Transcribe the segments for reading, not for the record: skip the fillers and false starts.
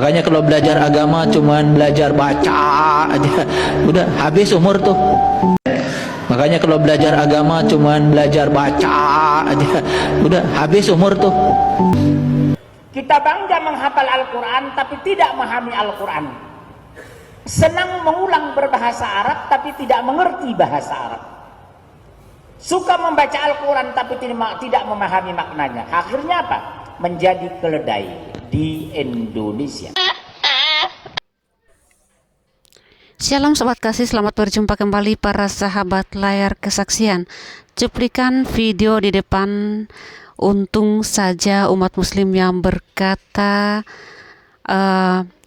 Makanya kalau belajar agama cuman belajar baca aja, udah habis umur tuh. Makanya kalau belajar agama cuman belajar baca aja, udah habis umur tuh. Kita bangga menghafal Al-Quran tapi tidak memahami Al-Quran. Senang mengulang berbahasa Arab tapi tidak mengerti bahasa Arab. Suka membaca Al-Quran tapi tidak memahami maknanya. Akhirnya apa? Menjadi keledai di Indonesia. Shalom Sobat Kasih, selamat berjumpa kembali para sahabat layar kesaksian. Cuplikan video di depan, untung saja umat muslim yang berkata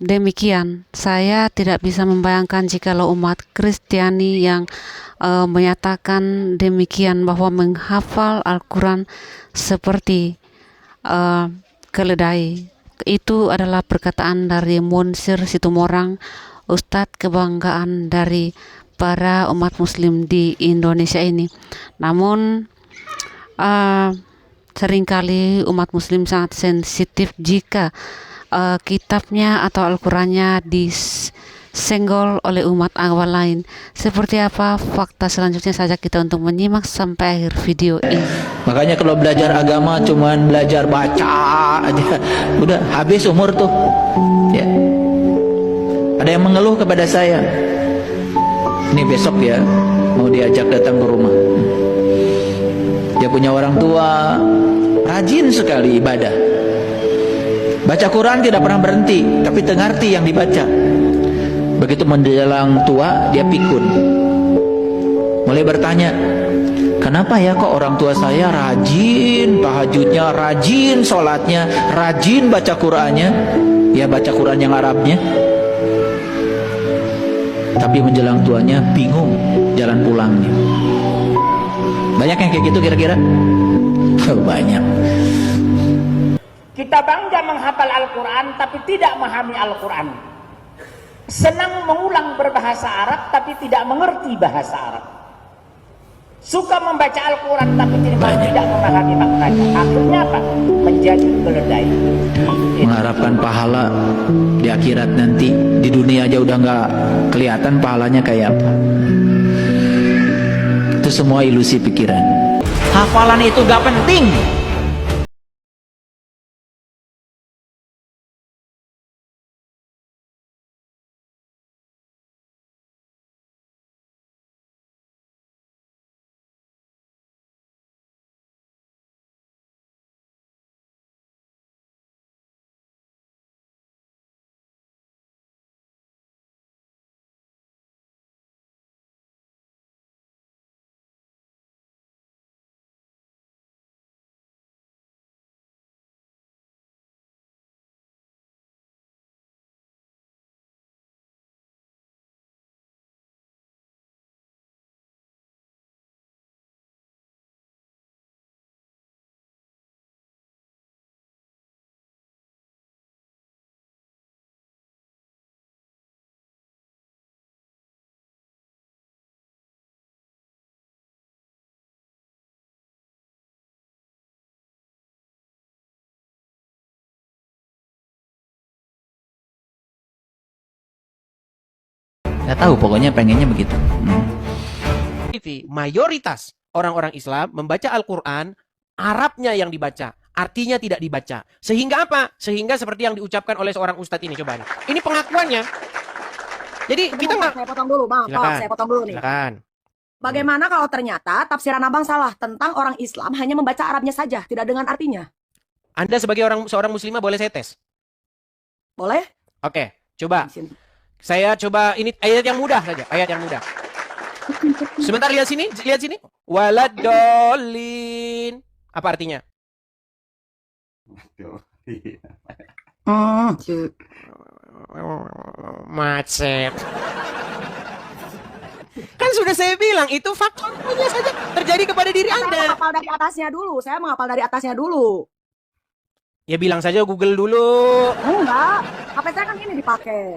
demikian. Saya tidak bisa membayangkan jikalau umat Kristiani yang menyatakan demikian, bahwa menghafal Al-Quran seperti keledai. Itu adalah perkataan dari Munsir Situmorang, Ustadz kebanggaan dari para umat muslim di Indonesia ini. Namun seringkali umat muslim sangat sensitif jika kitabnya atau Al-Qurannya disenggol oleh umat awal lain. Seperti apa fakta selanjutnya saja kita untuk menyimak sampai akhir video ini. Makanya kalau belajar agama cuman belajar baca aja, udah habis umur tuh. Ya. Ada yang mengeluh kepada saya, ini besok ya mau diajak datang ke rumah. Dia punya orang tua rajin sekali ibadah, baca Quran tidak pernah berhenti, tapi tengarti yang dibaca. Begitu menjelang tua dia pikun, mulai bertanya, kenapa ya kok orang tua saya rajin tahajudnya, rajin sholatnya, rajin baca Qurannya, ya baca Quran yang Arabnya, tapi menjelang tuanya bingung jalan pulangnya. Banyak yang kayak gitu kira-kira? Banyak. Kita bangga menghafal Al-Quran tapi tidak memahami Al-Quran. Senang mengulang berbahasa Arab tapi tidak mengerti bahasa Arab. Suka membaca Al-Quran tapi tidak memahami maknanya. Akhirnya apa? Menjadi keledai. Mengharapkan pahala di akhirat nanti, di dunia aja udah nggak kelihatan pahalanya kayak apa. Itu semua ilusi pikiran. Hafalan itu gak penting. Nggak tahu, pokoknya pengennya begitu. Mayoritas orang-orang Islam membaca Al-Quran, Arabnya yang dibaca, artinya tidak dibaca. Sehingga apa? Sehingga seperti yang diucapkan oleh seorang ustadz ini, coba nih. Ini pengakuannya. Jadi kita nggak... Saya potong dulu, Bang. Saya potong dulu nih. Silakan. Bagaimana kalau ternyata tafsiran Abang salah tentang orang Islam hanya membaca Arabnya saja, tidak dengan artinya? Anda sebagai seorang muslimah boleh saya tes? Boleh? Oke, coba. Saya coba ini ayat yang mudah saja, ayat yang mudah. Sebentar, lihat sini, lihat sini. Waladolin. Apa artinya? Macet. Kan sudah saya bilang itu faktornya saja terjadi kepada diri Anda. Saya menghafal dari atasnya dulu. Saya menghafal dari atasnya dulu. Ya bilang saja Google dulu. Enggak. HP saya kan ini dipakai.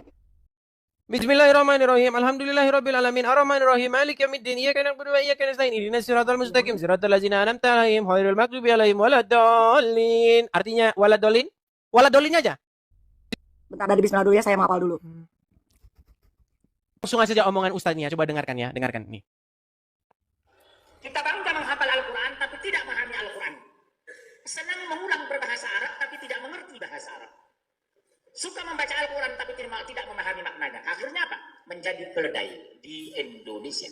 Bismillahirrahmanirrahim. Alhamdulillahirabbil alamin. Arrahmanirrahim. Maliki yaumiddin. Iyyaka na'budu wa iyyaka nasta'in. Ihdinas siratal mustaqim. Siratal ladzina an'amta 'alaihim ghairil maghdubi 'alaihim waladdallin. Artinya waladolin? Waladolinnya aja. Bentar, dari bismillah dulu ya, saya hafal dulu. Langsung saja omongan ustadznya, coba dengarkan ya, dengarkan nih. Kita bangga menghafal Al-Quran tapi tidak memahami Al-Quran. Senang mengulang berbahasa Arab tapi tidak mengerti bahasa Arab. Suka membaca Al-Quran tapi tidak memahami maknanya. Akhirnya apa? Menjadi keledai di Indonesia.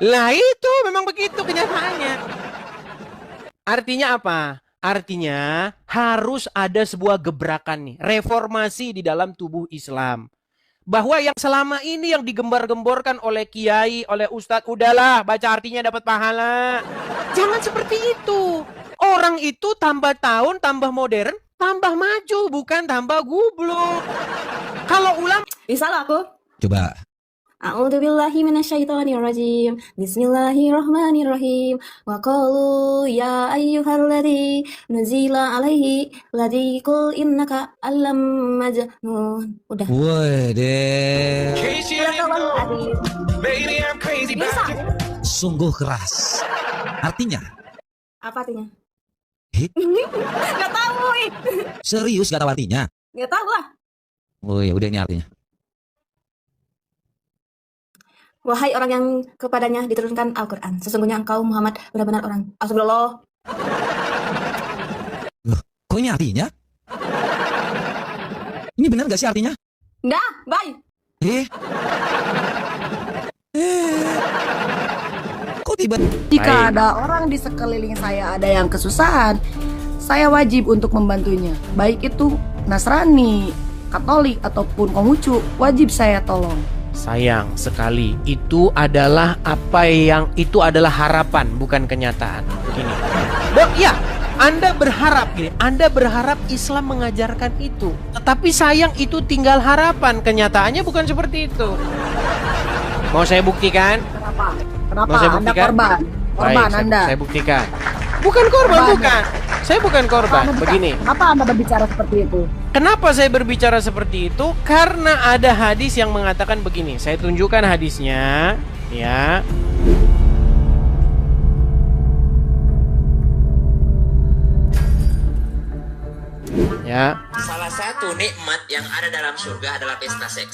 Lah itu memang begitu kenyataannya. Artinya apa? Artinya harus ada sebuah gebrakan nih, reformasi di dalam tubuh Islam. Bahwa yang selama ini yang digembar-gemborkan oleh kiai, oleh ustadz, udahlah baca artinya dapat pahala. Jangan seperti itu. Orang itu tambah tahun, tambah modern, tambah maju, bukan tambah gublok. Kalau ulama... Bisa lah aku. Coba. A'udzu billahi minasyaitonir rajim. Bismillahirrahmanirrahim. Wa qalu ya ayyuhalladzi nuzila alaihi ladzi qul innaka alam majnun. Udah. Woi deh. Bisa. Sungguh keras. Artinya? Apa artinya? Hih? Gak tahu, ih. Serius gak tahu artinya? Gak tahu lah. Oh ya udah, ini artinya. Wahai orang yang kepadanya diturunkan Al-Quran, sesungguhnya engkau Muhammad benar-benar orang. Astagfirullah. Loh, kok ini artinya? Ini benar gak sih artinya? Dah, bye. Eh. Kok tiba? Jika ada orang di sekeliling saya ada yang kesusahan, saya wajib untuk membantunya. Baik itu Nasrani, Katolik, ataupun Konghucu, wajib saya tolong. Sayang sekali, itu adalah harapan, bukan kenyataan. Begini. Ya, Anda berharap gini, Anda berharap Islam mengajarkan itu. Tetapi sayang itu tinggal harapan, kenyataannya bukan seperti itu. Mau saya buktikan? Kenapa? Kenapa? Mau saya Anda buktikan? korban? Korban Baik, Anda. saya buktikan. Bukan korban, Korban. bukan. Saya bukan korban. Begini. Kenapa Anda berbicara seperti itu? Kenapa saya berbicara seperti itu? Karena ada hadis yang mengatakan begini. Saya tunjukkan hadisnya, ya. Ya. Salah satu nikmat yang ada dalam surga adalah pesta seks.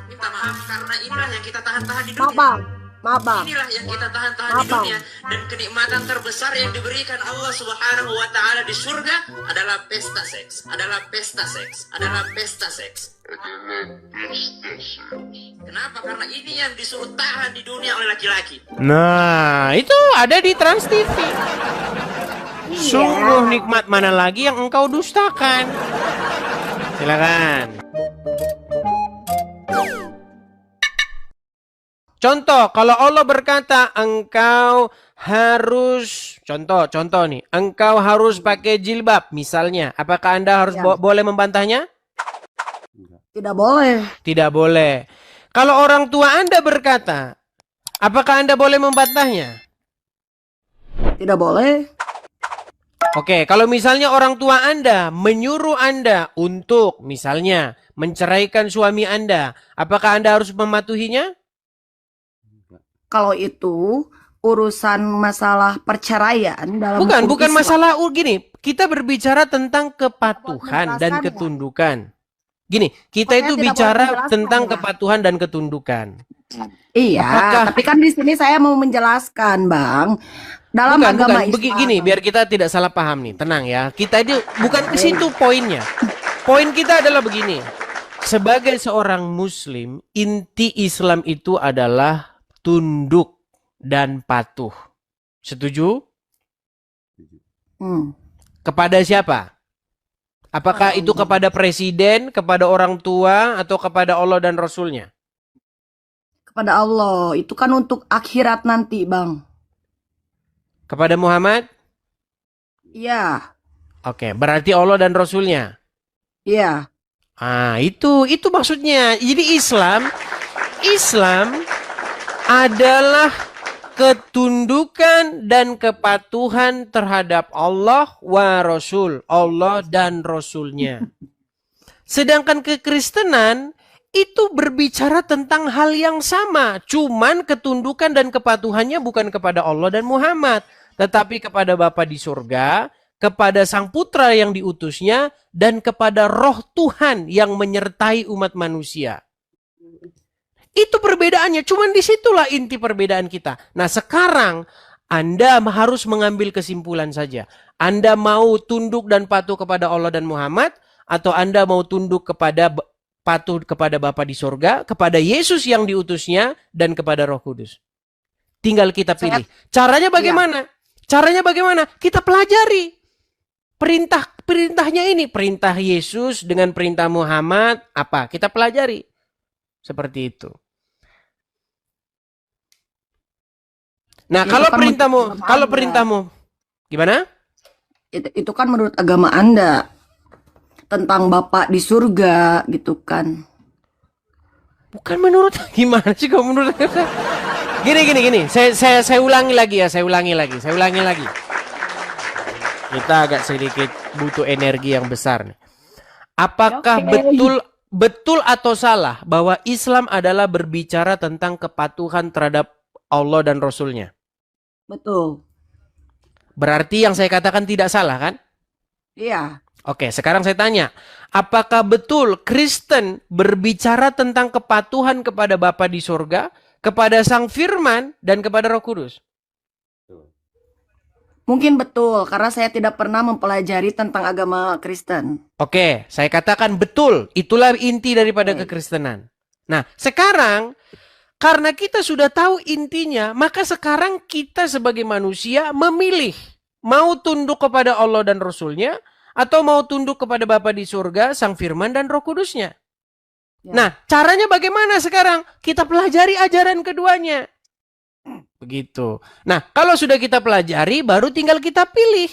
Minta maaf karena inilah yang kita tahan-tahan di dunia. Maaf bang, maaf bang. Inilah yang kita tahan-tahan di Maaf, Bang. dunia. Dan kenikmatan terbesar yang diberikan Allah Subhanahu wa Ta'ala di surga adalah pesta seks. Adalah pesta seks. Adalah pesta seks. Kenapa? Karena ini yang disuruh tahan di dunia oleh laki-laki. Nah, itu ada di Trans TV. Sungguh nikmat mana lagi yang engkau dustakan? Silakan. Contoh, kalau Allah berkata engkau harus, contoh nih, engkau harus pakai jilbab misalnya, apakah Anda harus boleh membantahnya? Tidak boleh. Tidak boleh. Kalau orang tua Anda berkata, apakah Anda boleh membantahnya? Tidak boleh. Oke, kalau misalnya orang tua Anda menyuruh Anda untuk misalnya menceraikan suami Anda, apakah Anda harus mematuhinya? Kalau itu urusan masalah perceraian dalam Bukan hukum Islam. masalah gini. Kita berbicara tentang kepatuhan dan menjelaskan, ketundukan. Gini, kita Makanya itu tidak bicara boleh menjelaskan, tentang ya. kepatuhan dan ketundukan. Iya, Apakah- tapi kan di sini saya mau menjelaskan, Bang. Dalam Bukan, agama Islam. Begini, biar kita tidak salah paham nih. Tenang ya. Kita itu bukan ke situ poinnya. Poin kita adalah begini. Sebagai seorang muslim, inti Islam itu adalah tunduk dan patuh. Setuju? Kepada siapa? Apakah itu kepada presiden, kepada orang tua, atau kepada Allah dan Rasulnya? Kepada Allah. Itu kan untuk akhirat nanti, Bang. Kepada Muhammad? Iya. Oke, berarti Allah dan Rasulnya. Iya. Ah, itu maksudnya. Jadi Islam adalah ketundukan dan kepatuhan terhadap Allah wa Rasul, Allah dan Rasulnya. Sedangkan kekristenan itu berbicara tentang hal yang sama, cuman ketundukan dan kepatuhannya bukan kepada Allah dan Muhammad, tetapi kepada Bapa di surga, kepada Sang Putra yang diutusnya, dan kepada Roh Tuhan yang menyertai umat manusia. Itu perbedaannya, cuman disitulah inti perbedaan kita. Nah sekarang Anda harus mengambil kesimpulan saja. Anda mau tunduk dan patuh kepada Allah dan Muhammad, atau Anda mau tunduk patuh kepada Bapa di sorga, kepada Yesus yang diutusnya, dan kepada Roh Kudus. Tinggal kita pilih. Caranya bagaimana? Caranya bagaimana? Kita pelajari. Perintahnya ini. Perintah Yesus dengan perintah Muhammad. Apa? Kita pelajari. Seperti itu. Nah, Ya, kalau perintahmu. Gimana? Itu kan menurut agama Anda. Tentang Bapak di surga gitu kan. Bukan menurut. Gimana sih kalau menurut? Gini. Saya ulangi lagi ya. Saya ulangi lagi. Kita agak sedikit butuh energi yang besar nih. Apakah betul atau salah bahwa Islam adalah berbicara tentang kepatuhan terhadap Allah dan Rasulnya? Betul. Berarti yang saya katakan tidak salah kan? Iya. Oke, sekarang saya tanya. Apakah betul Kristen berbicara tentang kepatuhan kepada Bapa di sorga, kepada Sang Firman, dan kepada Roh Kudus? Mungkin betul, karena saya tidak pernah mempelajari tentang agama Kristen. Oke, saya katakan betul. Itulah inti daripada kekristenan. Nah, sekarang karena kita sudah tahu intinya, maka sekarang kita sebagai manusia memilih mau tunduk kepada Allah dan Rasulnya, atau mau tunduk kepada Bapa di surga, Sang Firman, dan Roh Kudusnya. Ya. Nah, caranya bagaimana sekarang? Kita pelajari ajaran keduanya. Begitu. Nah, kalau sudah kita pelajari, baru tinggal kita pilih.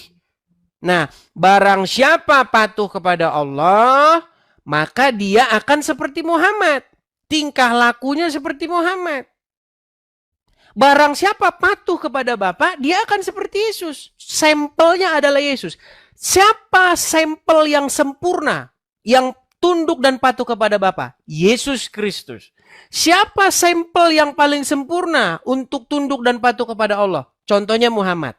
Nah, barang siapa patuh kepada Allah, maka dia akan seperti Muhammad. Tingkah lakunya seperti Muhammad. Barang siapa patuh kepada Bapa, dia akan seperti Yesus. Sampelnya adalah Yesus. Siapa sampel yang sempurna, yang tunduk dan patuh kepada Bapa? Yesus Kristus. Siapa sampel yang paling sempurna untuk tunduk dan patuh kepada Allah? Contohnya Muhammad.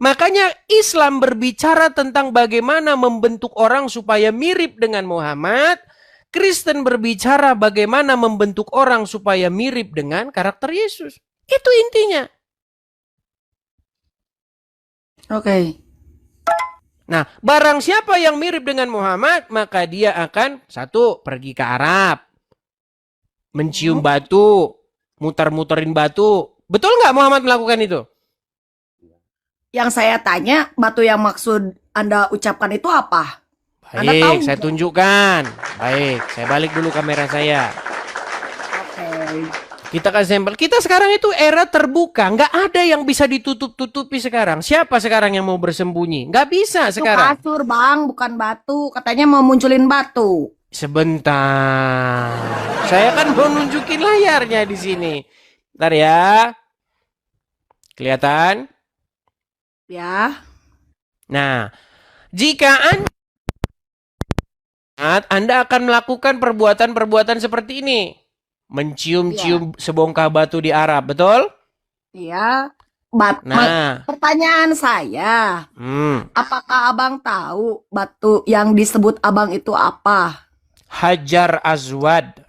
Makanya Islam berbicara tentang bagaimana membentuk orang supaya mirip dengan Muhammad. Kristen berbicara bagaimana membentuk orang supaya mirip dengan karakter Yesus. Itu intinya. Oke. Nah, barang siapa yang mirip dengan Muhammad, maka dia akan pergi ke Arab. Mencium batu, muter-muterin batu. Betul nggak Muhammad melakukan itu? Yang saya tanya, batu yang maksud Anda ucapkan itu apa? Anda tahu Baik, saya nggak? tunjukkan. Baik, saya balik dulu kamera saya. Oke. Kita kasih sampel. Kita sekarang itu era terbuka. Nggak ada yang bisa ditutup-tutupi sekarang. Siapa sekarang yang mau bersembunyi? Nggak bisa Itu sekarang. kasur, Bang, bukan batu. Katanya mau munculin batu. Sebentar. Saya kan mau nunjukin layarnya di sini. Bentar ya. Kelihatan? Ya. Nah, jika Anda akan melakukan perbuatan-perbuatan seperti ini. Mencium-cium sebongkah batu di Arab, betul? Iya. Nah. Pertanyaan saya, apakah Abang tahu batu yang disebut Abang itu apa? Hajar Aswad.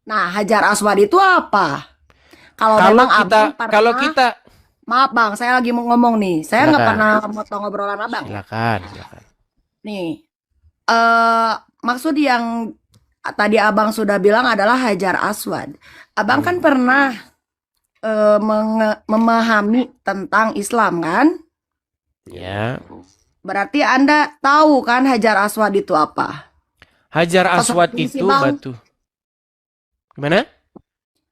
Nah, Hajar Aswad itu apa? Kalau Kalau memang kita, Abang pernah, kalau kita, maaf Bang, saya lagi mau ngomong nih. Saya nggak Silakan. pernah motong obrolan Abang. silakan. Nih, maksud yang tadi Abang sudah bilang adalah Hajar Aswad. Abang kan pernah memahami tentang Islam kan? Ya. Berarti Anda tahu kan Hajar Aswad itu apa? Hajar Kok Aswad seperti itu sih, Bang? batu. Gimana?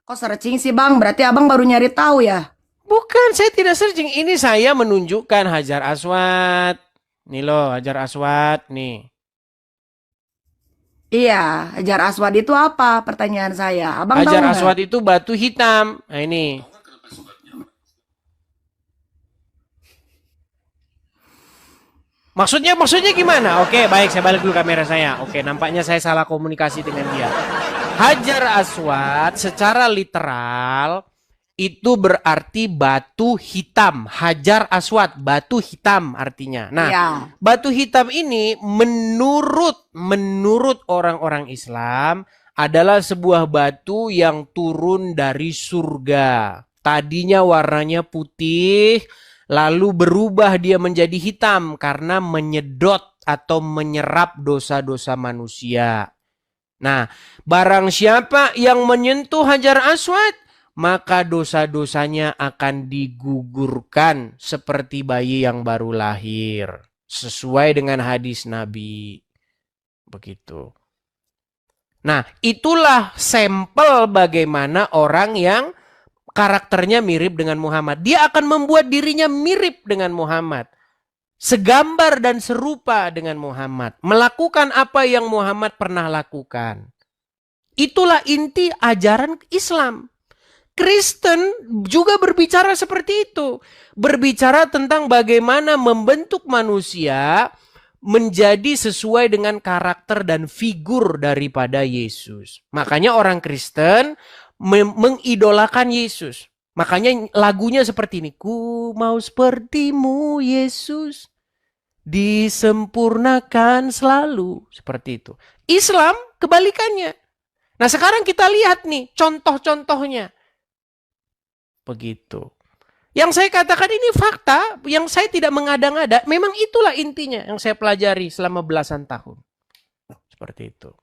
Kok searching sih Bang? Berarti Abang baru nyari tahu ya? Bukan, saya tidak searching. Ini saya menunjukkan Hajar Aswad. Nih loh, Hajar Aswad nih. Iya, Hajar Aswad itu apa? Pertanyaan saya. Abang tahu Hajar nggak? Aswad itu batu hitam. Nah ini. Maksudnya gimana? Oke, baik, saya balik dulu kamera saya. Oke, nampaknya saya salah komunikasi dengan dia. Hajar Aswad secara literal itu berarti batu hitam. Hajar Aswad, batu hitam artinya. Nah, Ya. batu hitam ini menurut orang-orang Islam adalah sebuah batu yang turun dari surga. Tadinya warnanya putih, lalu berubah dia menjadi hitam karena menyedot atau menyerap dosa-dosa manusia. Nah, barang siapa yang menyentuh Hajar Aswad, maka dosa-dosanya akan digugurkan seperti bayi yang baru lahir. Sesuai dengan hadis Nabi. Begitu. Nah, itulah sampel bagaimana orang yang karakternya mirip dengan Muhammad. Dia akan membuat dirinya mirip dengan Muhammad. Segambar dan serupa dengan Muhammad. Melakukan apa yang Muhammad pernah lakukan. Itulah inti ajaran Islam. Kristen juga berbicara seperti itu. Berbicara tentang bagaimana membentuk manusia menjadi sesuai dengan karakter dan figur daripada Yesus. Makanya orang Kristen mengidolakan Yesus. Makanya lagunya seperti ini. Ku mau sepertimu Yesus, disempurnakan selalu. Seperti itu. Islam kebalikannya. Nah sekarang kita lihat nih contoh-contohnya. Begitu. Yang saya katakan ini fakta, yang saya tidak mengada-ngada, memang itulah intinya yang saya pelajari selama belasan tahun. Seperti itu.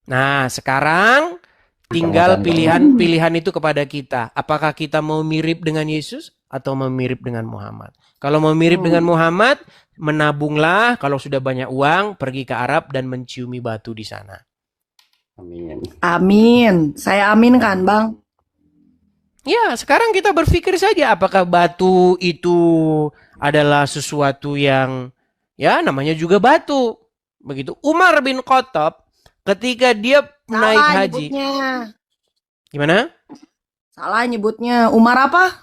Nah, sekarang tinggal pilihan itu kepada kita. Apakah kita mau mirip dengan Yesus atau mau mirip dengan Muhammad? Kalau mau mirip dengan Muhammad, menabunglah, kalau sudah banyak uang, pergi ke Arab dan menciumi batu di sana. Amin. Saya aminkan, Bang. Ya, sekarang kita berpikir saja apakah batu itu adalah sesuatu yang ya namanya juga batu. Begitu. Umar bin Khattab ketika dia naik haji. Nyebutnya. Gimana? Salah nyebutnya. Umar apa?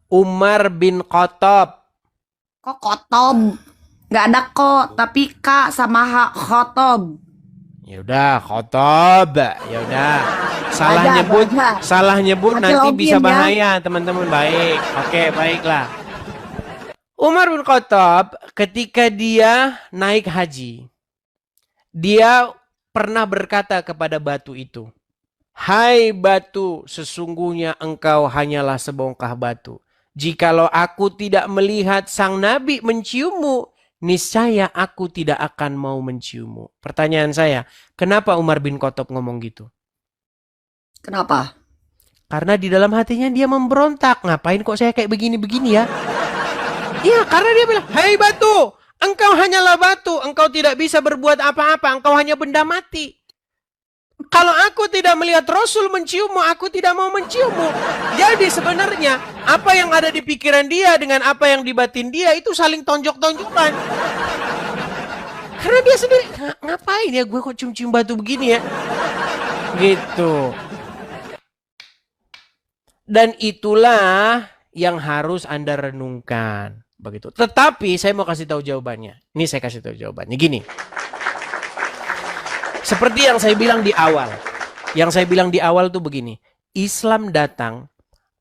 Umar bin Khattab. Kok Kotob? Nggak ada kok, tapi K sama H. Khotob. Ya udah, Khattab. Ya udah. Salah nyebut Pakai nanti login, bisa ya. bahaya, teman-teman. Baik. Oke, baiklah. Umar bin Khattab ketika dia naik haji, dia pernah berkata kepada batu itu, "Hai batu, sesungguhnya engkau hanyalah sebongkah batu. Jikalau aku tidak melihat sang nabi menciummu, niscaya aku tidak akan mau menciummu." Pertanyaan saya, kenapa Umar bin Khattab ngomong gitu? Kenapa? Karena di dalam hatinya dia memberontak. Ngapain kok saya kayak begini-begini ya? Iya, karena dia bilang, "Hai batu, engkau hanyalah batu. Engkau tidak bisa berbuat apa-apa. Engkau hanya benda mati. Kalau aku tidak melihat Rasul menciummu, aku tidak mau menciummu." Jadi sebenarnya apa yang ada di pikiran dia dengan apa yang di batin dia itu saling tonjok-tonjokan. Karena dia sendiri, ngapain ya gue kok cium-cium batu begini ya? Gitu. Dan itulah yang harus Anda renungkan. Begitu. Tetapi saya mau kasih tahu jawabannya. Ini saya kasih tahu jawabannya. Gini. Seperti yang saya bilang di awal. Yang saya bilang di awal tuh begini. Islam datang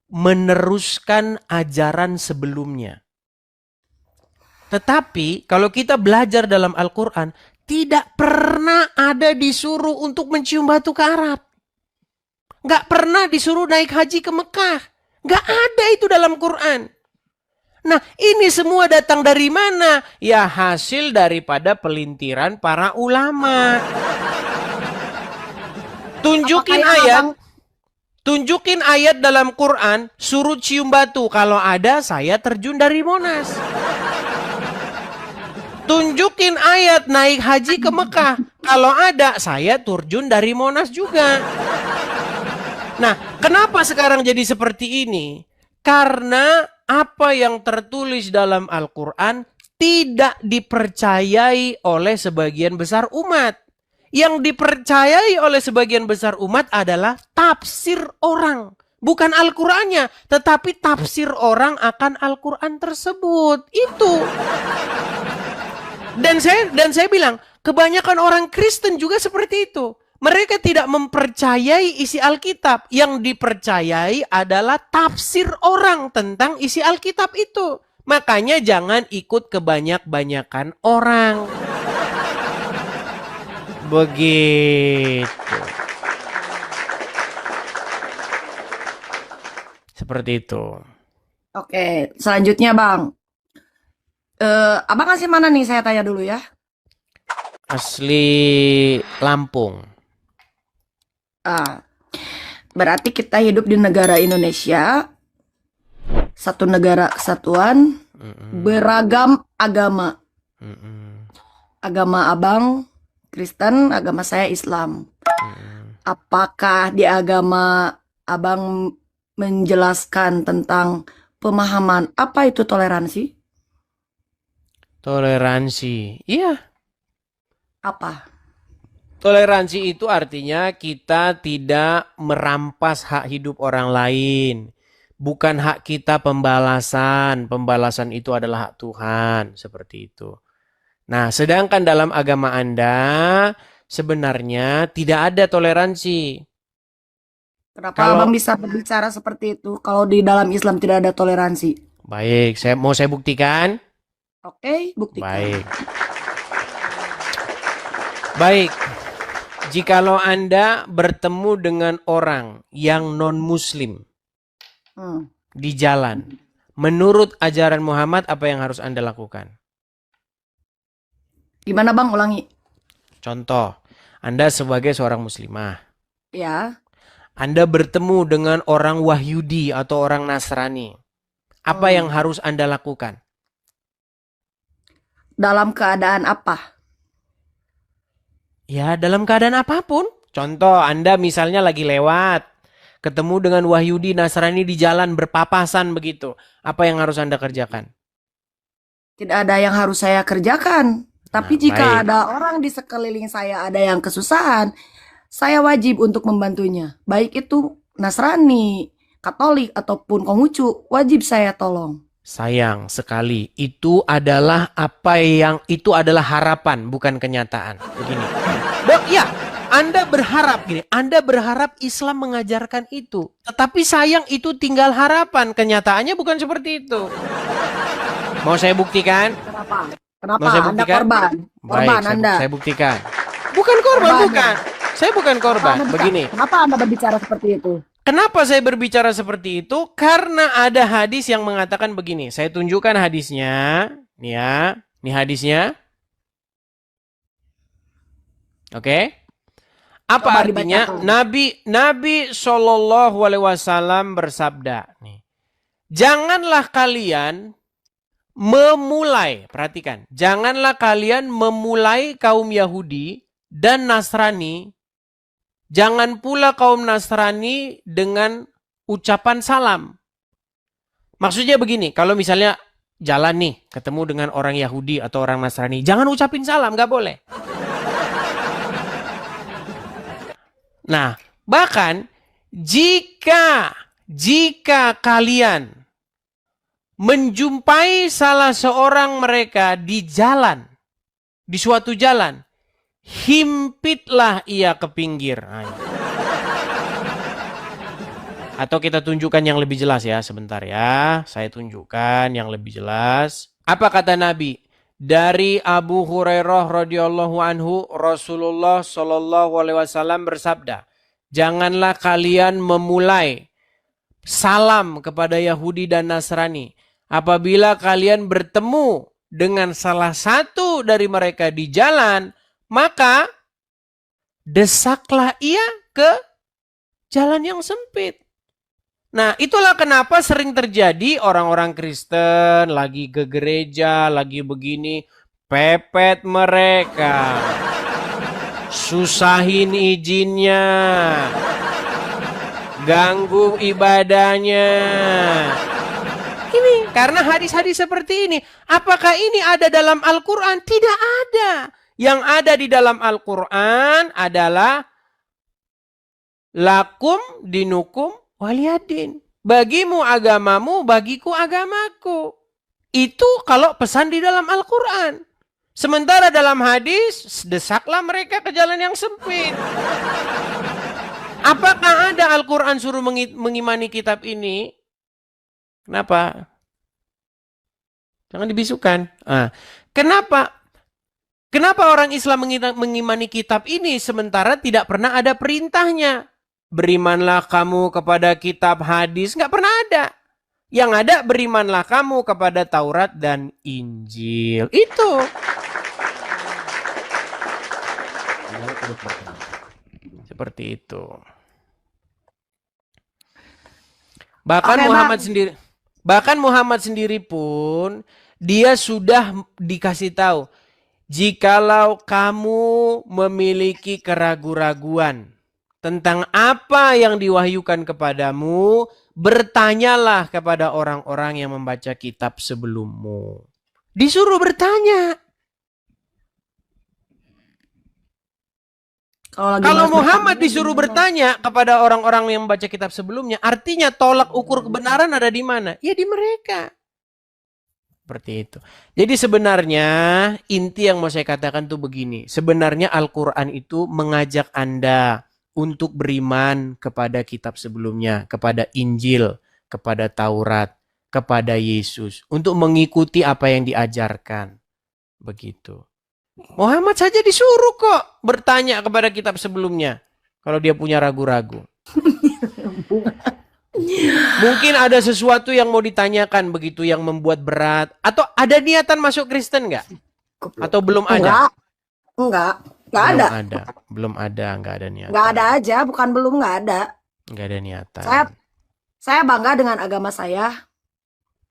meneruskan ajaran sebelumnya. Tetapi kalau kita belajar dalam Al-Quran, tidak pernah ada disuruh untuk mencium batu ke Arab. Nggak pernah disuruh naik haji ke Mekah. Nggak ada itu dalam Quran. Nah, ini semua datang dari mana? Ya hasil daripada pelintiran para ulama. Tunjukin ayat dalam Quran, suruh cium batu. Kalau ada, saya terjun dari Monas. Tunjukin ayat naik haji ke Mekah. Kalau ada, saya terjun dari Monas juga. Nah, kenapa sekarang jadi seperti ini? Karena apa yang tertulis dalam Al-Quran tidak dipercayai oleh sebagian besar umat. Yang dipercayai oleh sebagian besar umat adalah tafsir orang. Bukan Al-Qurannya, tetapi tafsir orang akan Al-Quran tersebut. Itu. Dan saya bilang, kebanyakan orang Kristen juga seperti itu. Mereka tidak mempercayai isi Alkitab. Yang dipercayai adalah tafsir orang tentang isi Alkitab itu. Makanya jangan ikut kebanyak-banyakan orang. Begitu. Seperti itu. Oke, selanjutnya Bang. Abang asli mana nih, saya tanya dulu ya. Asli Lampung. Berarti kita hidup di negara Indonesia, satu negara kesatuan, beragam agama. Agama abang Kristen, agama saya Islam. Apakah di agama abang menjelaskan tentang pemahaman apa itu toleransi? Toleransi, iya. Apa? Toleransi itu artinya kita tidak merampas hak hidup orang lain. Bukan hak kita pembalasan. Pembalasan itu adalah hak Tuhan. Seperti itu. Nah, sedangkan dalam agama Anda sebenarnya tidak ada toleransi. Kenapa abang bisa berbicara seperti itu kalau di dalam Islam tidak ada toleransi? Baik, saya buktikan. Oke, buktikan. Baik. Jikalau Anda bertemu dengan orang yang non-muslim di jalan, menurut ajaran Muhammad apa yang harus Anda lakukan? Gimana Bang, ulangi? Contoh, Anda sebagai seorang muslimah. Ya. Anda bertemu dengan orang Wahyudi atau orang Nasrani. Apa yang harus Anda lakukan? Dalam keadaan apa? Ya, dalam keadaan apapun. Contoh, Anda misalnya lagi lewat, ketemu dengan Wahyudi Nasrani di jalan berpapasan begitu. Apa yang harus Anda kerjakan? Tidak ada yang harus saya kerjakan. Tapi jika baik. ada orang di sekeliling saya ada yang kesusahan, saya wajib untuk membantunya. Baik itu Nasrani, Katolik, ataupun Konghucu, wajib saya tolong. Sayang sekali, itu adalah harapan, bukan kenyataan. Begini. Ya, Anda berharap gini, Anda berharap Islam mengajarkan itu. Tetapi sayang itu tinggal harapan, kenyataannya bukan seperti itu. Mau saya buktikan? Kenapa? Mau saya Anda buktikan? korban? Korban Baik, Anda. saya buktikan. Bukan korban, bukan. Saya bukan korban. Begini. Kenapa Anda berbicara seperti itu? Kenapa saya berbicara seperti itu? Karena ada hadis yang mengatakan begini. Saya tunjukkan hadisnya. Nih ya. Ini hadisnya. Oke. Apa Coba artinya? dibacakan. Nabi SAW bersabda. Nih. Janganlah kalian memulai. Perhatikan. Janganlah kalian memulai kaum Yahudi dan Nasrani. Jangan pula kaum Nasrani dengan ucapan salam. Maksudnya begini, kalau misalnya jalan nih, ketemu dengan orang Yahudi atau orang Nasrani, jangan ucapin salam, gak boleh. Nah, bahkan jika kalian menjumpai salah seorang mereka di jalan, di suatu jalan, himpitlah ia ke pinggir. Atau kita tunjukkan yang lebih jelas ya, sebentar ya. Saya tunjukkan yang lebih jelas. Apa kata Nabi? Dari Abu Hurairah radhiyallahu anhu, Rasulullah shallallahu alaihi wasallam bersabda, janganlah kalian memulai salam kepada Yahudi dan Nasrani apabila kalian bertemu dengan salah satu dari mereka di jalan, maka desaklah ia ke jalan yang sempit. Nah, itulah kenapa sering terjadi orang-orang Kristen lagi ke gereja, lagi begini, pepet mereka. Susahin izinnya. Ganggu ibadahnya. Ini karena hadis-hadis seperti ini. Apakah ini ada dalam Al-Quran? Tidak ada. Yang ada di dalam Al-Quran adalah lakum dinukum waliyadin. Bagimu agamamu, bagiku agamaku. Itu kalau pesan di dalam Al-Quran. Sementara dalam hadis, desaklah mereka ke jalan yang sempit. Apakah ada Al-Quran suruh mengimani kitab ini? Kenapa? Jangan dibisukan. Kenapa? Kenapa orang Islam mengimani kitab ini sementara tidak pernah ada perintahnya? Berimanlah kamu kepada kitab hadis. Nggak pernah ada. Yang ada berimanlah kamu kepada Taurat dan Injil. Itu. Seperti itu. Bahkan Muhammad sendiri pun dia sudah dikasih tahu, jikalau kamu memiliki keraguan-raguan tentang apa yang diwahyukan kepadamu, bertanyalah kepada orang-orang yang membaca kitab sebelummu. Disuruh bertanya. Kalau Muhammad disuruh bertanya kepada orang-orang yang membaca kitab sebelumnya, artinya tolak ukur kebenaran ada di mana? Ya di mereka. Seperti itu. Jadi sebenarnya inti yang mau saya katakan tuh begini. Sebenarnya Al-Quran itu mengajak Anda untuk beriman kepada kitab sebelumnya, kepada Injil, kepada Taurat, kepada Yesus. Untuk mengikuti apa yang diajarkan. Begitu. Muhammad saja disuruh kok bertanya kepada kitab sebelumnya. Kalau dia punya ragu-ragu. Mungkin ada sesuatu yang mau ditanyakan begitu yang membuat berat. Atau ada niatan masuk Kristen nggak? Atau belum ada? Enggak Belum ada. Belum ada, nggak ada niatan. Nggak ada aja, bukan belum, nggak ada. Nggak ada niatan. Saya bangga dengan agama saya.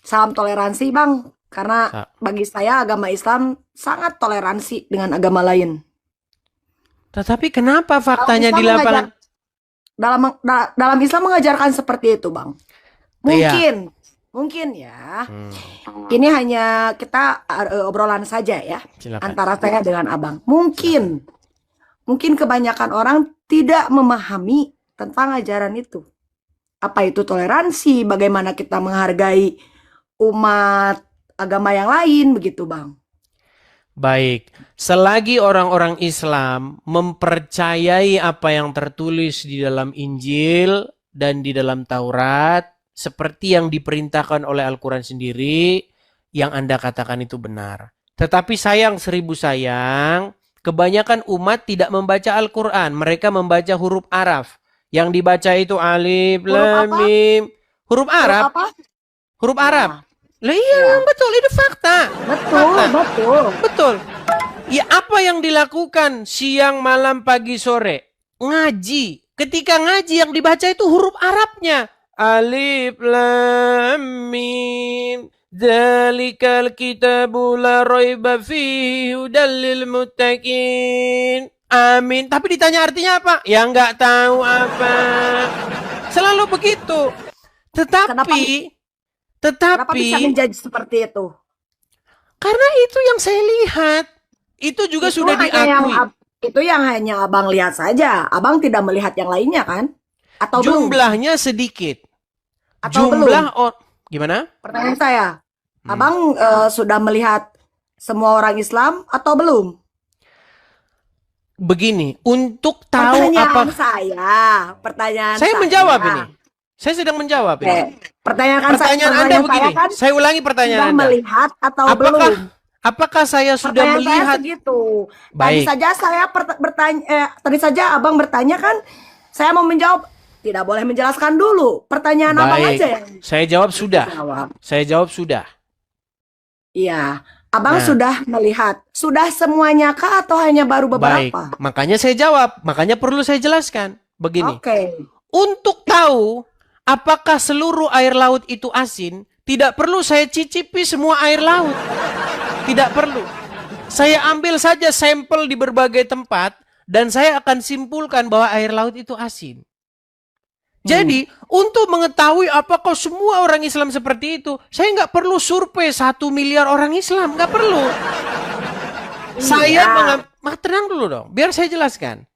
Salam toleransi, Bang. Karena bagi saya agama Islam sangat toleransi dengan agama lain. Tetapi kenapa faktanya di lapangan? Dalam Islam mengajarkan seperti itu, Bang. Mungkin ya. Ini hanya kita obrolan saja ya. Silakan. Antara saya dengan Abang. Mungkin kebanyakan orang tidak memahami tentang ajaran itu. Apa itu toleransi? Bagaimana kita menghargai umat agama yang lain, begitu Bang. Baik, selagi orang-orang Islam mempercayai apa yang tertulis di dalam Injil dan di dalam Taurat, seperti yang diperintahkan oleh Al-Quran sendiri, yang Anda katakan itu benar. Tetapi sayang, seribu sayang, kebanyakan umat tidak membaca Al-Quran. Mereka membaca huruf Araf. Yang dibaca itu alif, lam, mim. Huruf Arab. Huruf Arab. Lah iya, betul, itu fakta. Betul. Ya apa yang dilakukan siang, malam, pagi, sore? Ngaji. Ketika ngaji yang dibaca itu huruf Arabnya. Alif, lam, mim. Dzalikal kitabu la raiba fihi hudal lil muttaqin. Amin. Tapi ditanya artinya apa? Ya nggak tahu apa. Selalu begitu. Tetapi Kenapa bisa menjadi seperti itu? Karena itu yang saya lihat. Itu juga itu sudah diakui. Itu yang hanya Abang lihat saja. Abang tidak melihat yang lainnya kan? Atau jumlahnya belum? Sedikit. Atau jumlah gimana? Pertanyaan saya. Abang sudah melihat semua orang Islam atau belum? Begini, untuk tahu pertanyaan saya menjawab ini. Saya sedang menjawab ini. Pertanyaan Anda begini. Saya ulangi pertanyaan Anda. Melihat atau belum? Apakah saya sudah melihat? Saya segitu. Baik. Tadi saja saya bertanya. Tadi saja Abang bertanya kan. Saya mau menjawab. Tidak boleh menjelaskan dulu. Pertanyaan Abang aja. Saya jawab sudah. Saya jawab sudah. Iya. Abang sudah melihat. Sudah semuanya kah atau hanya baru beberapa? Baik. Makanya saya jawab. Makanya perlu saya jelaskan. Begini. Untuk tahu apakah seluruh air laut itu asin, tidak perlu saya cicipi semua air laut. Tidak perlu. Saya ambil saja sampel di berbagai tempat dan saya akan simpulkan bahwa air laut itu asin. Jadi, untuk mengetahui apakah semua orang Islam seperti itu, saya nggak perlu survei 1 miliar orang Islam. Nggak perlu. Tenang dulu dong, biar saya jelaskan.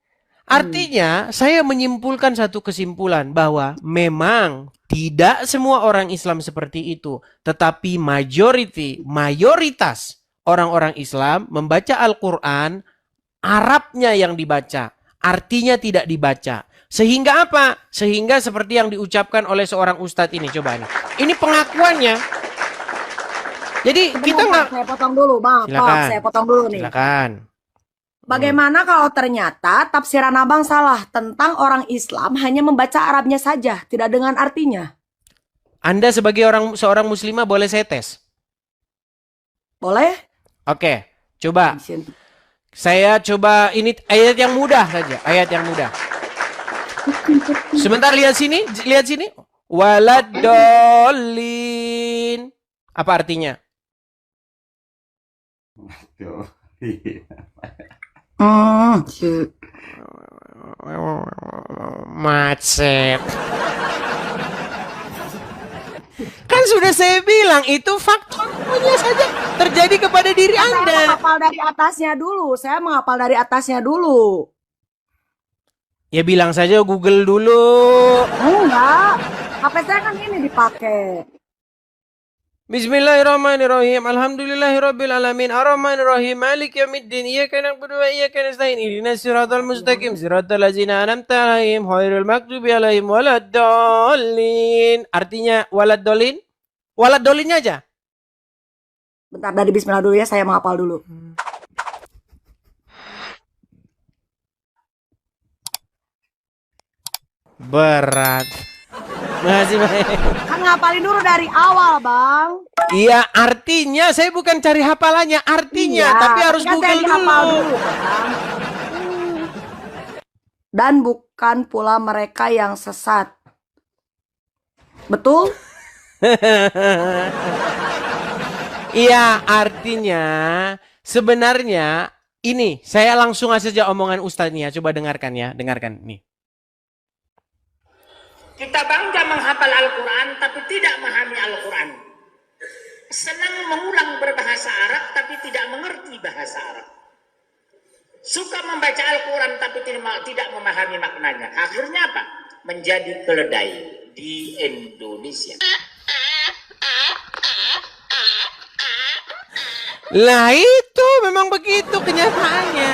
Artinya, saya menyimpulkan satu kesimpulan bahwa memang tidak semua orang Islam seperti itu. Tetapi mayoritas orang-orang Islam membaca Al-Quran, Arabnya yang dibaca, artinya tidak dibaca. Sehingga apa? Sehingga seperti yang diucapkan oleh seorang ustadz ini. Coba nih. Ini pengakuannya. Jadi kita nggak... Saya potong dulu, Bang. Silakan. Saya potong dulu nih. Silakan. Bagaimana kalau ternyata tafsiran Abang salah tentang orang Islam hanya membaca Arabnya saja, tidak dengan artinya? Anda sebagai seorang muslimah boleh saya tes? Boleh? Oke, coba. Saya coba ini ayat yang mudah saja, ayat yang mudah. Sebentar, lihat sini, lihat sini. Waladdallin. Apa artinya? Macet. Kan sudah saya bilang itu faktornya saja terjadi kepada diri Saya Anda. menghafal dari atasnya dulu. Saya menghafal dari atasnya dulu. Ya bilang saja Google dulu. Enggak. HP saya kan ini dipakai. Bismillahirrahmanirrahim. Alhamdulillahirabbil alamin. Arrahmanirrahim. Maliki yaumiddin. Iyyaka na'budu wa iyyaka nasta'in. Ihdinas siratal mustaqim. Siratal ladzina an'amta 'alaihim ghairil maghdubi 'alaihim waladdallin. Artinya waladdallin? Waladdolinnya aja. Bentar, dari bismillah dulu ya, saya menghafal dulu. Berat. Makasih baik. Kan ngapalin dulu dari awal, Bang. Iya, artinya saya bukan cari hafalannya, artinya, Iya, tapi harus kan saya Google dihafal dulu. Bang. Dan bukan pula mereka yang sesat. Betul? Iya, artinya sebenarnya ini saya langsung saja omongan ustadznya. Coba dengarkan ya, dengarkan nih. Kita bangga menghafal Al-Quran tapi tidak memahami Al-Quran. Senang mengulang berbahasa Arab tapi tidak mengerti bahasa Arab. Suka membaca Al-Quran tapi tidak memahami maknanya. Akhirnya apa? Menjadi keledai di Indonesia. Lah itu memang begitu kenyataannya.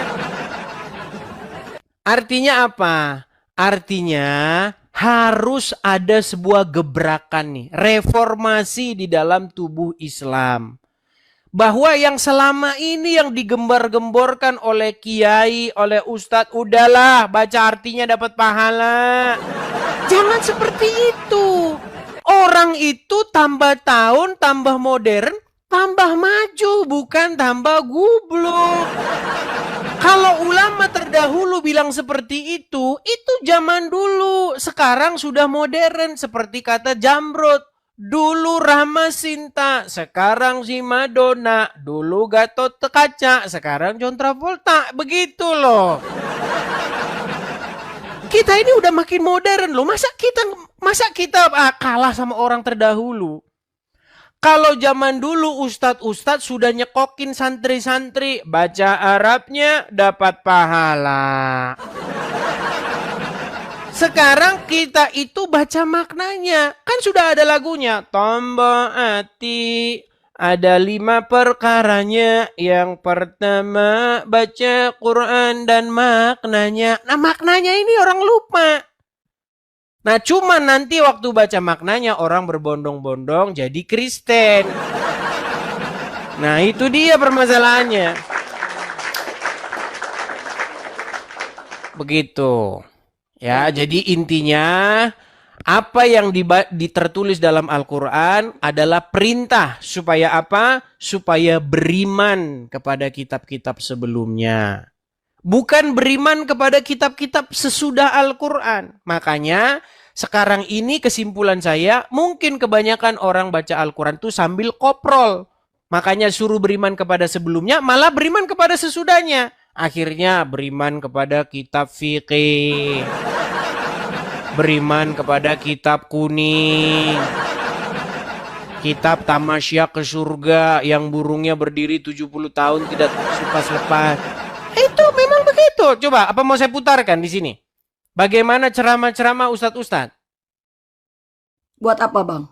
Artinya apa? Artinya harus ada sebuah gebrakan nih, reformasi di dalam tubuh Islam. Bahwa yang selama ini yang digembar-gemborkan oleh kiai, oleh ustadz, udahlah baca artinya dapat pahala. Jangan seperti itu. Orang itu tambah tahun, tambah modern, tambah maju, bukan tambah gublok. Kalau ulama terdahulu bilang seperti itu zaman dulu. Sekarang sudah modern seperti kata Jamrud. Dulu Rahma Sinta, sekarang si Madonna. Dulu Gatot Kaca, sekarang John Travolta. Begitu loh. Kita ini udah makin modern loh. Masa kita kalah sama orang terdahulu? Kalau zaman dulu ustadz-ustadz sudah nyekokin santri-santri, baca Arabnya dapat pahala. Sekarang kita itu baca maknanya. Kan sudah ada lagunya. Tombol hati. Ada 5 perkaranya. Yang pertama baca Quran dan maknanya. Nah maknanya ini orang lupa. Nah cuma nanti waktu baca maknanya orang berbondong-bondong jadi Kristen. Nah itu dia permasalahannya. Begitu. Ya jadi intinya apa yang tertulis dalam Al-Quran adalah perintah. Supaya apa? Supaya beriman kepada kitab-kitab sebelumnya. Bukan beriman kepada kitab-kitab sesudah Al-Quran. Makanya sekarang ini kesimpulan saya, mungkin kebanyakan orang baca Al-Quran itu sambil koprol. Makanya suruh beriman kepada sebelumnya, malah beriman kepada sesudahnya. Akhirnya beriman kepada kitab fikih. Beriman kepada kitab kuning. Kitab tamasya ke surga yang burungnya berdiri 70 tahun tidak lepas-lepas. Itu memang begitu. Coba, apa mau saya putarkan di sini? Bagaimana ceramah-ceramah ustadz-ustadz? Buat apa, Bang?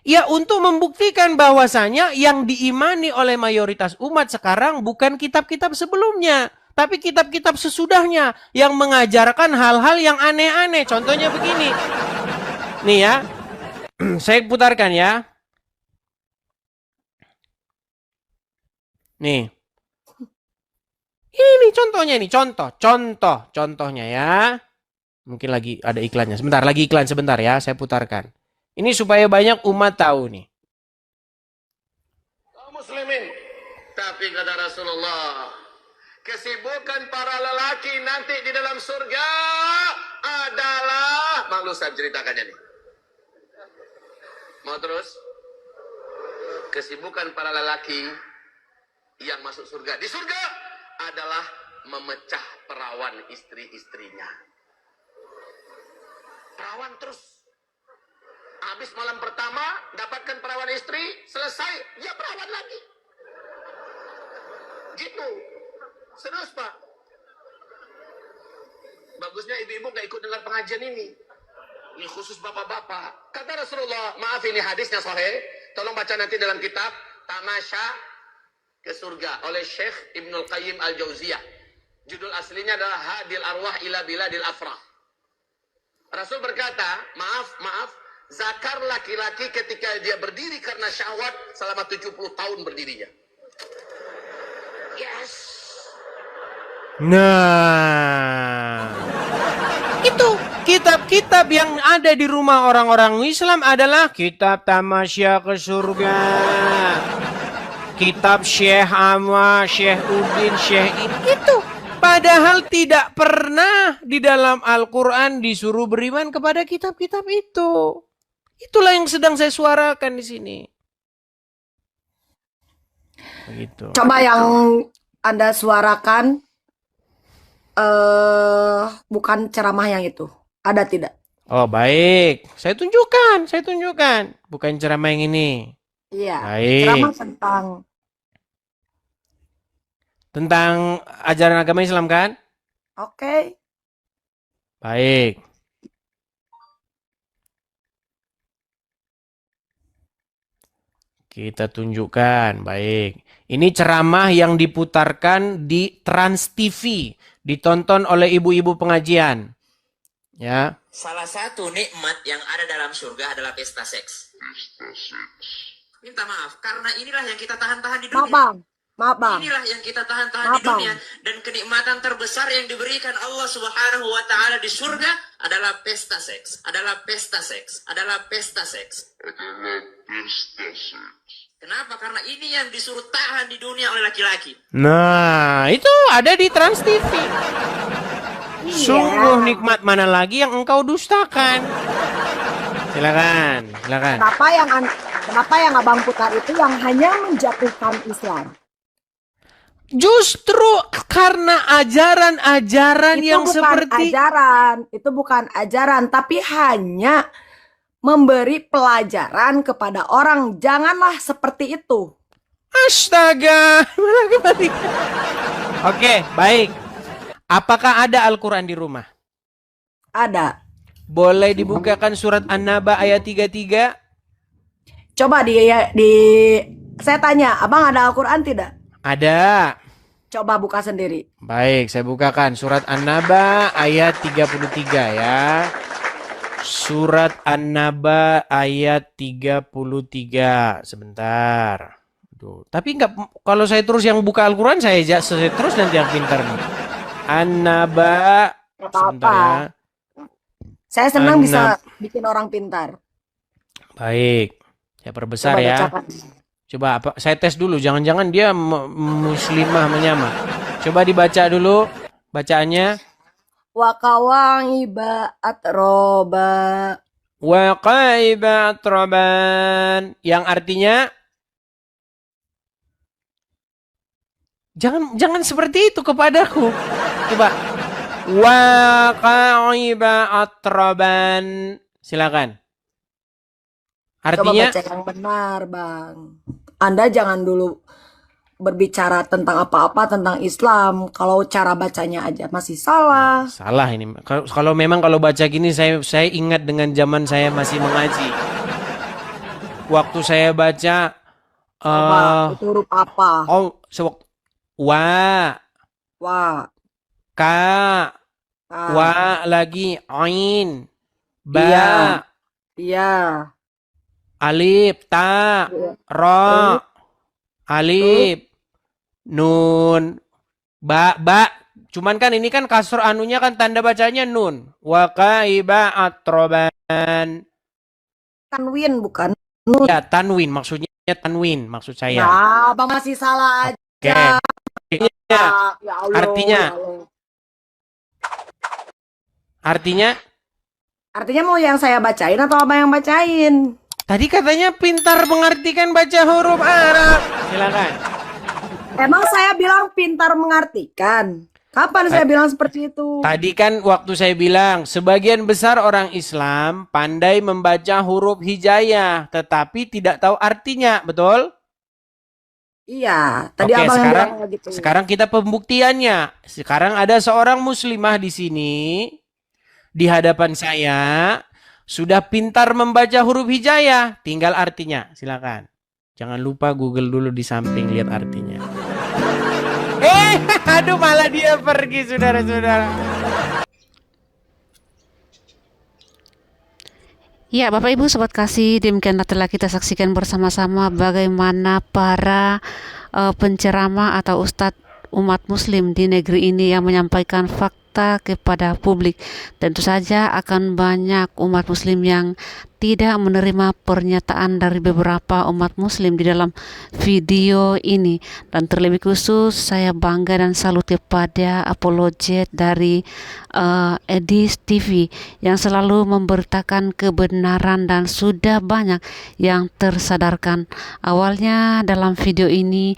Ya untuk membuktikan bahwasanya yang diimani oleh mayoritas umat sekarang bukan kitab-kitab sebelumnya, tapi kitab-kitab sesudahnya yang mengajarkan hal-hal yang aneh-aneh. Contohnya begini. Nih ya, saya putarkan ya. Nih. Ini contohnya nih, contohnya ya. Mungkin lagi ada iklannya. Sebentar, lagi iklan sebentar ya, saya putarkan. Ini supaya banyak umat tahu nih. Kaum muslimin. Tapi kata Rasulullah, kesibukan para lelaki nanti di dalam surga adalah, malu saya ceritakannya nih. Mau terus? Kesibukan para lelaki yang masuk surga di surga adalah memecah perawan istri-istrinya. Perawan terus. Habis malam pertama, dapatkan perawan istri, selesai, ya perawan lagi. Gitu. Serius, Pak. Bagusnya ibu-ibu gak ikut dengar pengajian ini. Ini khusus bapak-bapak. Kata Rasulullah, maaf ini hadisnya sahih. Tolong baca nanti dalam kitab Tamasya ke Surga oleh Syekh Ibnul Qayyim Al-Jauziyah. Judul aslinya adalah Hadil Arwah ila Biladil Afrah. Rasul berkata, maaf, zakar laki-laki ketika dia berdiri karena syahwat selama 70 tahun berdirinya. Yes. Nah, itu kitab-kitab yang ada di rumah orang-orang Islam adalah kitab Tamasya ke Surga, kitab Syekh Amma, Syekh Udin, Syekh itu. Padahal tidak pernah di dalam Al-Quran disuruh beriman kepada kitab-kitab itu. Itulah yang sedang saya suarakan di sini. Begitu. Coba yang Anda suarakan bukan ceramah yang itu. Ada tidak? Oh baik, saya tunjukkan. Bukan ceramah yang ini. Iya. Baik. Ceramah Tentang ajaran agama Islam kan? Oke. Baik. Kita tunjukkan, baik. Ini ceramah yang diputarkan di Trans TV, ditonton oleh ibu-ibu pengajian. Ya. Salah satu nikmat yang ada dalam surga adalah pesta seks. Minta maaf, karena inilah yang kita tahan-tahan di dunia. Maaf bang. Inilah yang kita tahan-tahan di dunia. Dan kenikmatan terbesar yang diberikan Allah Subhanahu wa Ta'ala di surga adalah pesta seks. Adalah pesta seks. Adalah pesta seks. Kenapa? Karena ini yang disuruh tahan di dunia oleh laki-laki. Nah, itu ada di Trans TV. Sungguh nikmat mana lagi yang engkau dustakan? Silakan. Kenapa yang Abang putar itu yang hanya menjatuhkan Islam? Justru karena ajaran-ajaran yang seperti itu bukan ajaran, tapi hanya memberi pelajaran kepada orang. Janganlah seperti itu. Astaga. Oke, baik. Apakah ada Al-Quran di rumah? Ada. Boleh dibukakan surat An-Naba ayat 33? Coba saya tanya, Abang ada Al-Quran tidak? Ada. Coba buka sendiri. Baik, saya bukakan surat An-Naba ayat 33 ya. Surat An-Naba ayat 33. Sebentar. Aduh, tapi enggak, kalau saya terus yang buka Al-Quran saya terus nanti yang pintar nih. An-Naba. Sebentar ya. Saya senang bisa bikin orang pintar. Baik. Saya perbesar ya. Coba apa? Saya tes dulu. Jangan-jangan dia muslimah menyamar. Coba dibaca dulu bacaannya. Wa kawa'iba atroba. Wa qaiba atroban. Yang artinya jangan seperti itu kepadaku. Coba. Wa qaiba atroban. Silakan. Artinya, coba baca yang benar, Bang. Anda jangan dulu berbicara tentang apa-apa tentang Islam. Kalau cara bacanya aja masih salah. Salah ini. Kalau memang kalau baca gini saya ingat dengan zaman saya masih mengaji. waktu saya baca Apa? Itu huruf apa? wa, Wa. ka, Ah. wa lagi, ain, ba, Iya. Iya. alif, ta, ro, alif, nun, ba. Cuman kan ini kan kasur anunya kan tanda bacanya nun. Wa kaiba atroban. Tanwin bukan nun. Ya, tanwin maksudnya tanwin maksud saya. Ya, Bang masih salah aja. Oke. Ya, Ya Allah. artinya? ya Allah. Artinya Mau yang saya bacain atau Abang yang bacain? tadi katanya pintar mengartikan baca huruf Arab. Silakan. Emang saya bilang pintar mengartikan. Kapan saya bilang seperti itu? Tadi kan waktu saya bilang sebagian besar orang Islam pandai membaca huruf hijaiyah tetapi tidak tahu artinya, betul? Iya, tadi Oke, Abang yang sekarang bilang gitu. sekarang kita pembuktiannya. Sekarang ada seorang muslimah di sini di hadapan saya sudah pintar membaca huruf hijaiyah, tinggal artinya. Silakan. Jangan lupa Google dulu di samping lihat artinya. Aduh malah dia pergi saudara-saudara. Ya, Bapak Ibu Sobat Kasih, demikianlah telah kita saksikan bersama-sama bagaimana para penceramah atau ustadz umat muslim di negeri ini yang menyampaikan fakta kepada publik. Tentu saja akan banyak umat muslim yang tidak menerima pernyataan dari beberapa umat muslim di dalam video ini, dan terlebih khusus saya bangga dan salut kepada apologet dari Edis TV yang selalu memberitakan kebenaran dan sudah banyak yang tersadarkan. Awalnya dalam video ini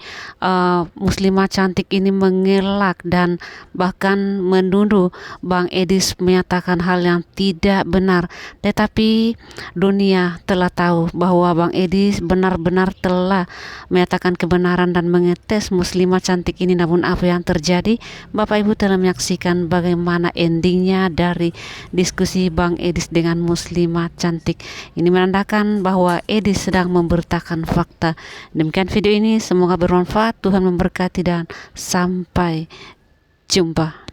muslimah cantik ini mengelak dan bahkan menuduh Bang Edis menyatakan hal yang tidak benar, tetapi dunia telah tahu bahwa Bang Edis benar-benar telah menyatakan kebenaran dan mengetes muslimah cantik ini. Namun apa yang terjadi, Bapak Ibu telah menyaksikan bagaimana endingnya dari diskusi Bang Edis dengan muslimah cantik. Ini menandakan bahwa Edis sedang memberitakan fakta. Demikian video ini, semoga bermanfaat. Tuhan memberkati dan sampai jumpa.